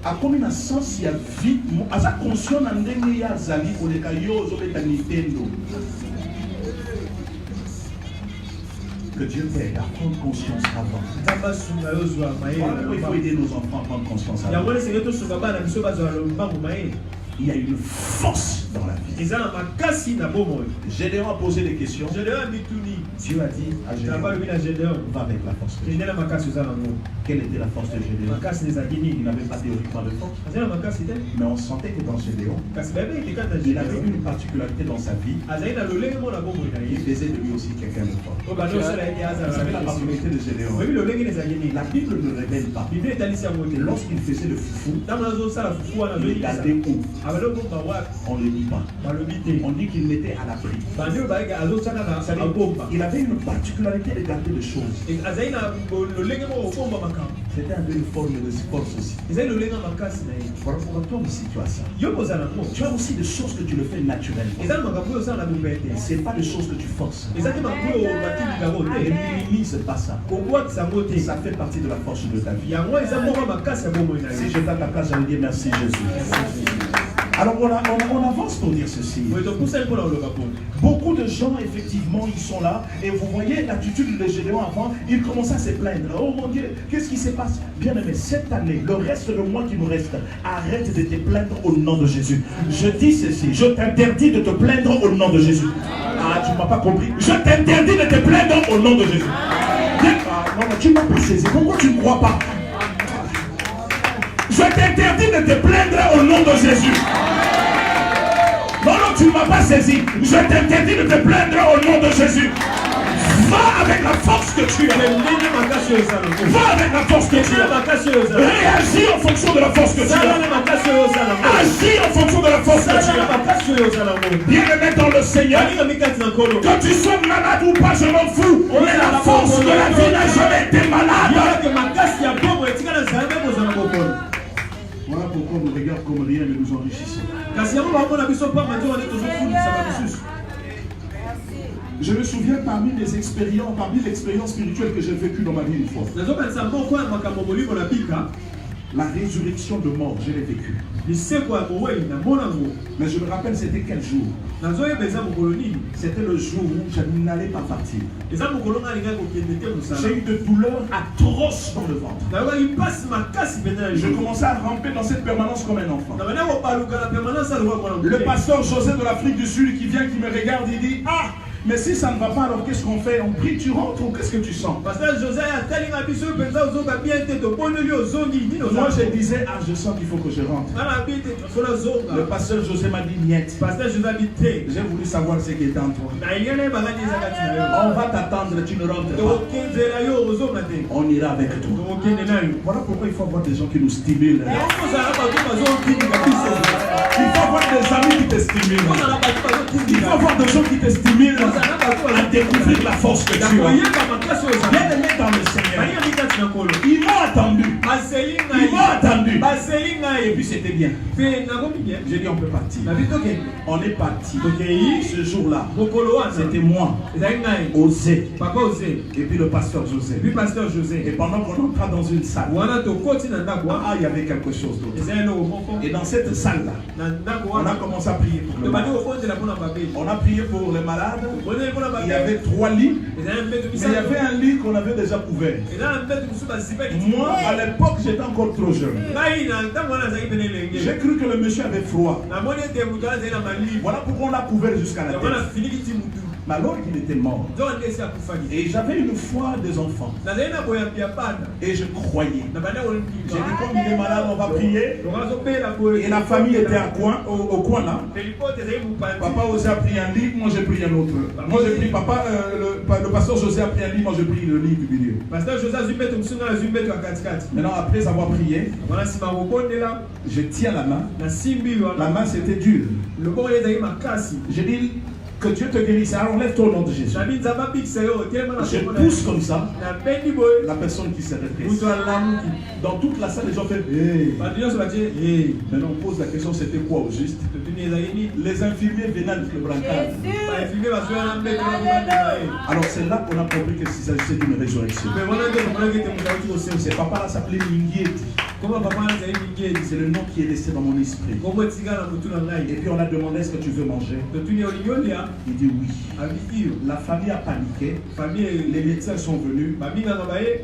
a comme un sens il y a vie asa conscient na ndenge ya zali koleka yo zobeta Nintendo. Que Dieu t'aide à prendre conscience avant. Voilà pourquoi il faut aider nos enfants à prendre conscience avant. Il y a une force dans la vie. Gédéon a posé des questions. Dieu a dit à Gédéon, va avec la force de Dieu. Quelle était la force de Gédéon? Il n'avait pas théoriquement de force. Mais on sentait que dans Gédéon, il avait une particularité dans sa vie. Il faisait de lui aussi quelqu'un de fort. Vous savez la particularité de Gédéon? La Bible ne révèle pas. Lorsqu'il faisait le foufou, il gardait où? On ne le dit pas. On dit qu'il mettait à l'abri. Il avait une particularité de garder les choses. C'était un peu une forme de force aussi. Par rapport à toi aussi, tu as ça. Tu as aussi des choses que tu le fais naturellement. Ce n'est pas des choses que tu forces. Ne minimise pas ça. Ça fait partie de la force de ta vie. Si j'étais à ta place, j'allais dire merci Jésus. Alors on avance pour dire ceci. Beaucoup de gens, effectivement, ils sont là. Et vous voyez l'attitude de Gédéon avant, il commençait à se plaindre. Oh mon Dieu, qu'est-ce qui se passe? Bien aimé, cette année, le reste de mois qui nous reste, arrête de te plaindre au nom de Jésus. Je dis ceci, je t'interdis de te plaindre au nom de Jésus. Ah, tu ne m'as pas compris. Je t'interdis de te plaindre au nom de Jésus. Non, tu ne m'as pas saisi. Pourquoi tu ne crois pas? Je t'interdis de te plaindre au nom de Jésus. Non, tu ne m'as pas saisi. Je t'interdis de te plaindre au nom de Jésus. Va avec la force que tu as. Va avec la force que tu as. Réagis en fonction de la force que tu as. Agis en fonction de la force que tu as. Bien-aimé dans le Seigneur, que tu sois malade ou pas, je m'en fous. Mais la force de la vie n'a jamais été malade. Voilà pourquoi on nous regarde comme rien et nous enrichissons. Je me souviens parmi l'expérience spirituelle que j'ai vécue dans ma vie une fois. La résurrection de mort, je l'ai vécue. Mais je me rappelle c'était quel jour? C'était le jour où je n'allais pas partir. J'ai eu de douleurs atroces dans le ventre. Je commençais à ramper dans cette permanence comme un enfant. Le pasteur José de l'Afrique du Sud qui vient, qui me regarde, il dit: ah, mais si ça ne va pas, alors qu'est-ce qu'on fait? On prie, tu rentres ou qu'est-ce que tu sens? Moi je disais: ah, je sens qu'il faut que je rentre. Le pasteur José m'a dit: niet. J'ai voulu savoir ce qui était en toi. On va t'attendre, tu ne rentres pas. On ira avec toi. Voilà pourquoi il faut avoir des gens qui nous stimulent. Il faut avoir des amis qui te stimulent. Il faut avoir des gens qui te stimulent à découvrir la force que tu as. Bien aimé dans le Seigneur, ils m'ont attendu. Ils m'ont attendu. Et puis c'était bien. J'ai dit: on peut partir. On est parti. Ce jour-là, c'était moi, Osé, et puis le pasteur José. Et pendant qu'on entra dans une salle, il y avait quelque chose d'autre. Et dans cette salle-là, on a commencé à prier pour le malade. On a prié pour les malades. Il y avait 3 lits, mais il y avait un lit qu'on avait déjà couvert. Moi, à l'époque, j'étais encore trop jeune. J'ai cru que le monsieur avait froid. Voilà pourquoi on l'a couvert jusqu'à la tête. Mais alors qu'il était mort. Et j'avais une foi des enfants. Et je croyais. J'ai dit: comme il est malade, on va prier. Et la famille était au coin là. Papa José a pris un lit, moi j'ai pris un autre. Moi j'ai pris le pasteur José a pris un lit, moi j'ai pris le lit du milieu. Maintenant, après avoir prié, je tiens la main. La main c'était dur. J'ai dit: que Dieu te guérisse. Alors lève-toi au nom de Jésus. Je pousse comme ça la personne qui se redresse. Dans toute la salle, les gens font hey. Maintenant on pose la question: c'était quoi au juste? Les infirmiers venaient avec le brancard. Alors c'est là qu'on a compris que s'il s'agissait d'une résurrection. C'est papa là s'appelait Mingieti. C'est le nom qui est resté dans mon esprit. Et puis on a demandé: est-ce que tu veux manger? Il dit oui. La famille a paniqué. Les médecins sont venus.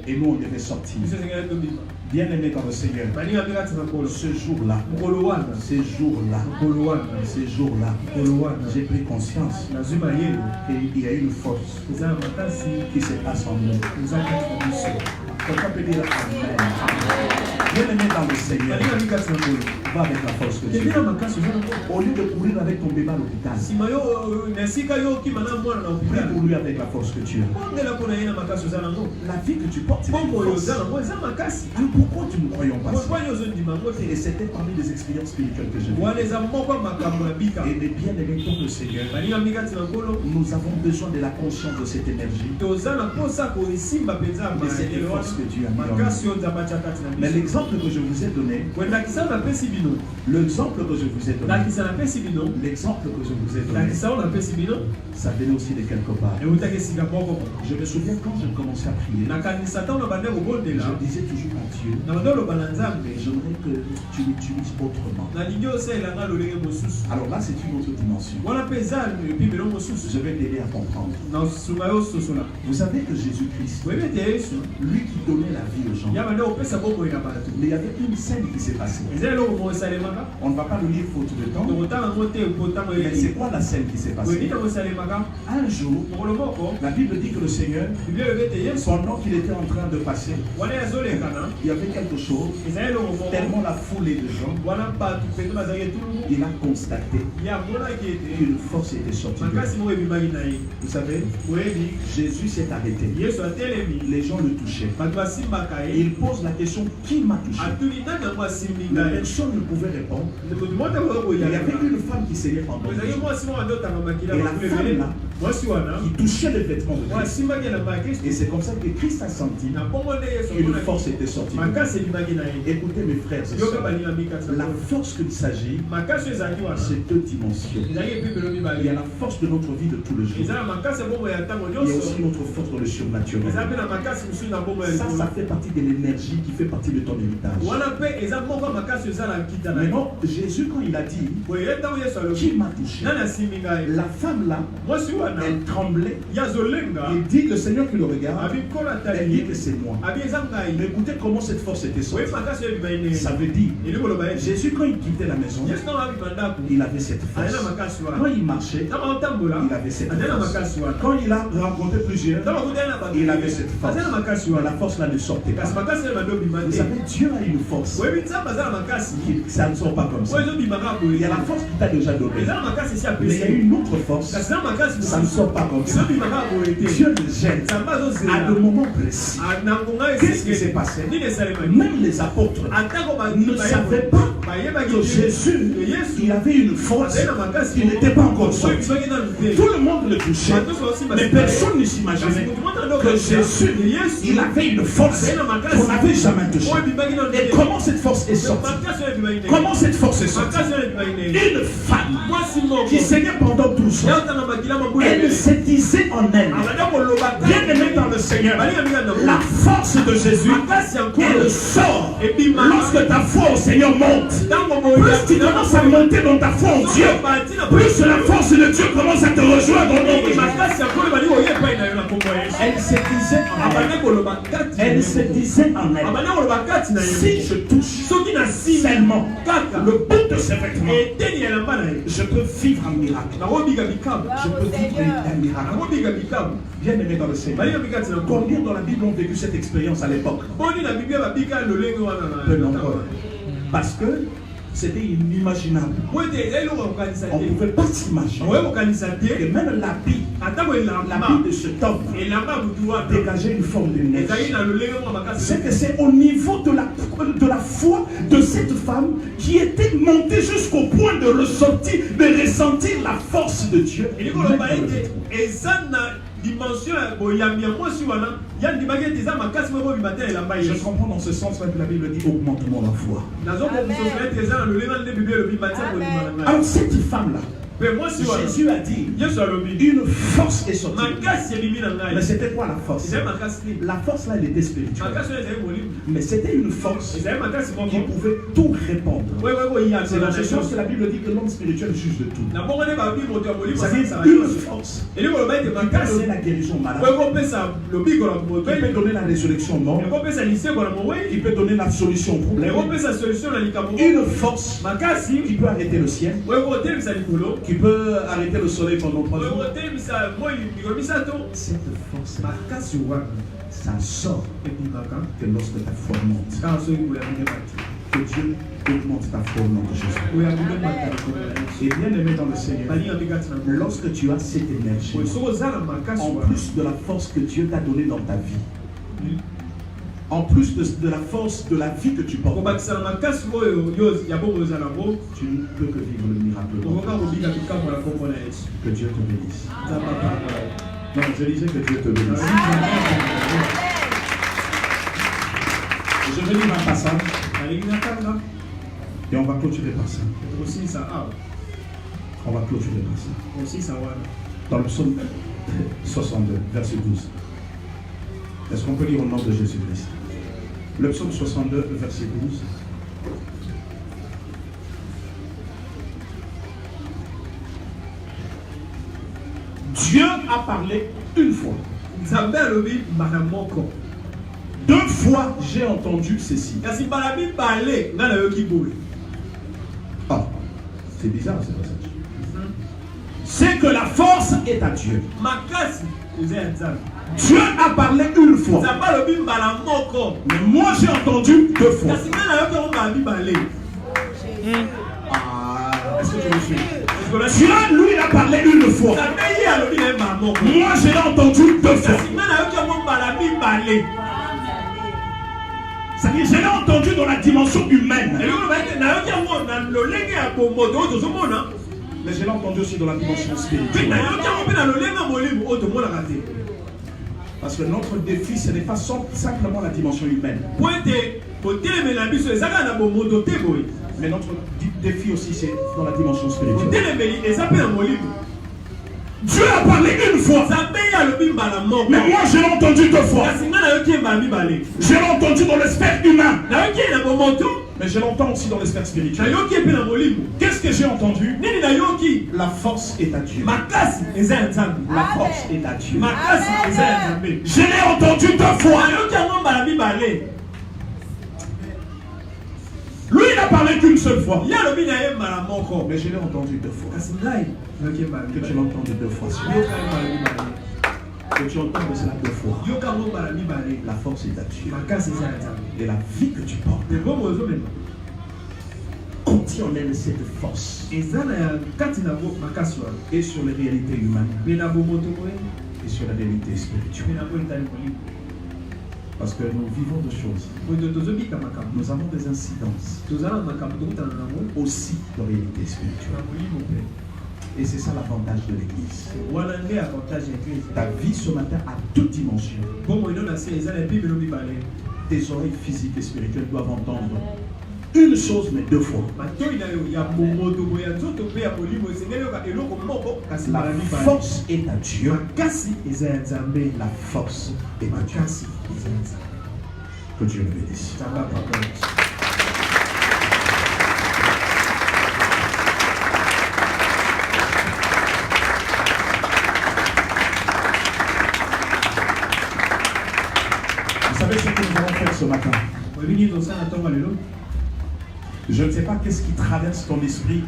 Et nous on devait sortir. Bien aimé dans le Seigneur, ce jour-là, j'ai pris conscience qu'il y a une force qui se passe en nous. Quelqu'un peut dire amen. Bien-aimé dans le Seigneur, va avec la force que tu as. Au lieu de courir avec ton bébé à l'hôpital, prie pour lui avec la force que tu as. La vie que tu portes, c'est une force. Alors pourquoi tu ne croyons pas ça? Et c'était parmi les expériences spirituelles que j'ai vues. Et les bien-aimés dans le Seigneur, nous avons besoin de la conscience de cette énergie. Mais c'est une force que Dieu a mis en nous. Mais l'exemple que je vous ai donné, ça venait aussi de quelque part. Je me souviens quand je commençais à prier, je disais toujours à Dieu, mais j'aimerais que tu l'utilises autrement. Alors là, c'est une autre dimension. Je vais t'aider à comprendre. Vous savez que Jésus-Christ, lui qui donnait la vie aux gens, mais il y avait une scène qui s'est passée. On ne va pas le lire faute de temps. Mais c'est quoi la scène qui s'est passée? Un jour, la Bible dit que le Seigneur, pendant qu'il était en train de passer, il y avait quelque chose, tellement la foulée de gens, il a constaté qu'une force était sortie. Vous savez, Jésus s'est arrêté. Les gens le touchaient. Il pose la question, qui m'a touché? Personne ne pouvait répondre. Il y avait une femme qui saignait pendant. Et la femme là, qui touchait les vêtements de Christ. Et c'est comme ça que Christ a senti une force était sortie. Écoutez mes frères et sœurs, la force qu'il s'agit, c'est deux dimensions. Il y a la force de notre vie de tous les jours. Il y a aussi notre force dans le surnaturel. Ça fait partie de l'énergie qui fait partie de ton héritage. Maintenant, Jésus, quand il a dit, qui m'a touché? La femme là, elle tremblait. Il dit, le Seigneur qui le regarde, elle dit que c'est moi. Mais écoutez comment cette force était sortie. Ça veut dire, Jésus, quand il quittait la maison, il avait cette force. Quand il marchait, il avait cette force. Quand il a rencontré plusieurs, il avait cette force. Mais la force là ne sortait pas. Vous savez, Dieu a une force. Ça ne sort pas comme ça. Il y a la force qu'il t'a déjà donnée. Mais il y a une autre force. Ça ne sort pas comme ça. Dieu le jette à de moments précis. Qu'est-ce qui s'est passé? Même les apôtres ne savaient pas que Jésus, il avait une force qui n'était pas encore sortie. Tout le monde le touchait, mais personne ne s'imaginait que Jésus, il avait une force qu'on n'avait jamais touchée. Et comment cette force est sortie? Comment cette force est sortie? Une femme qui saignait pendant 12 ans, elle se disait en elle, bien aimée dans le Seigneur, la force de Jésus, elle sort. Lorsque ta foi au Seigneur monte, plus tu commences à monter dans ta foi en Dieu, plus la force de Dieu commence à te rejoindre au nom de Jésus. Elle se disait en elle, si je touche seulement le bout de ses vêtements, je peux vivre un miracle. Je peux vivre un miracle. Bien aimé dans le Seigneur, combien dans la Bible ont vécu cette expérience à l'époque? Peu nombreux. Parce que c'était inimaginable. On ne pouvait pas s'imaginer que même l'habit de cet homme dégageait une forme de neige. C'est que c'est au niveau de la foi de cette femme qui était montée jusqu'au point de ressentir la force de Dieu. Dimension je comprends dans ce sens que la Bible dit augmente-moi la foi. Alors cette femme là, Jésus a dit une force est sortie. Mais c'était quoi la force? La force là elle était spirituelle. Mais c'était une force qui pouvait tout répondre. C'est dans ce sens que la Bible dit que l'homme spirituel juge de tout. C'est-à-dire une force qui peut passer la guérison malade, qui peut donner la résurrection mort, qui peut donner la solution au problème. Une force qui peut arrêter le ciel, qui peut arrêter le soleil pendant 3 jours. Cette force, ça sort que lorsque ta foi monte, que Dieu augmente ta foi au nom de Jésus. Et bien aimé dans le Seigneur, lorsque tu as cette énergie, en plus de la force que Dieu t'a donnée dans ta vie, en plus de la force de la vie que tu portes, tu ne peux que vivre le miracle. Que Dieu te bénisse. Non, je disais que Dieu te bénisse. Je vais lire un passage et on va clôturer par ça. On va clôturer par ça. Dans le psaume 62, verset 12. Est-ce qu'on peut lire au nom de Jésus-Christ? Le psaume 62, verset 12. Dieu a parlé une fois. 2 fois j'ai entendu ceci. Oh, c'est bizarre ce passage. C'est que la force est à Dieu. Dieu a parlé une fois. Mais moi j'ai entendu 2 fois. Est-ce que tu me suis? Dieu, lui, il a parlé une fois. Moi, je l'ai entendu 2 fois. C'est-à-dire, je l'ai entendu dans la dimension humaine. Mais je l'ai entendu aussi dans la dimension spirituelle. Parce que notre défi, ce n'est pas simplement la dimension humaine. Mais notre défi aussi, c'est dans la dimension spirituelle. Dieu a parlé une fois. Mais moi, je l'ai entendu 2 fois. Je l'ai entendu dans l'aspect humain. Mais je l'entends aussi dans l'aspect spirituel. Qu'est-ce que j'ai entendu? La force est à Dieu. La force est à Dieu. Je l'ai entendu 2 fois. Lui, il n'a parlé qu'une seule fois. Mais je l'ai entendu 2 fois. Que tu l'entendes 2 fois. Que tu entends cela 2 fois. La force est à Dieu. Et la vie que tu portes contient en elle cette force. Et sur les réalités humaines. Et sur la réalité spirituelle. Parce que nous vivons de choses. Nous avons des incidences. Aussi de réalité spirituelle. Et c'est ça l'avantage de l'Église. Ta vie ce matin a 2 dimensions. Tes oreilles physiques et spirituelles doivent entendre une chose, mais 2 fois. La force est à Dieu. La force est à Dieu. Que Dieu le bénisse. Vous savez ce que nous allons faire ce matin? Je ne sais pas qu'est-ce qui traverse ton esprit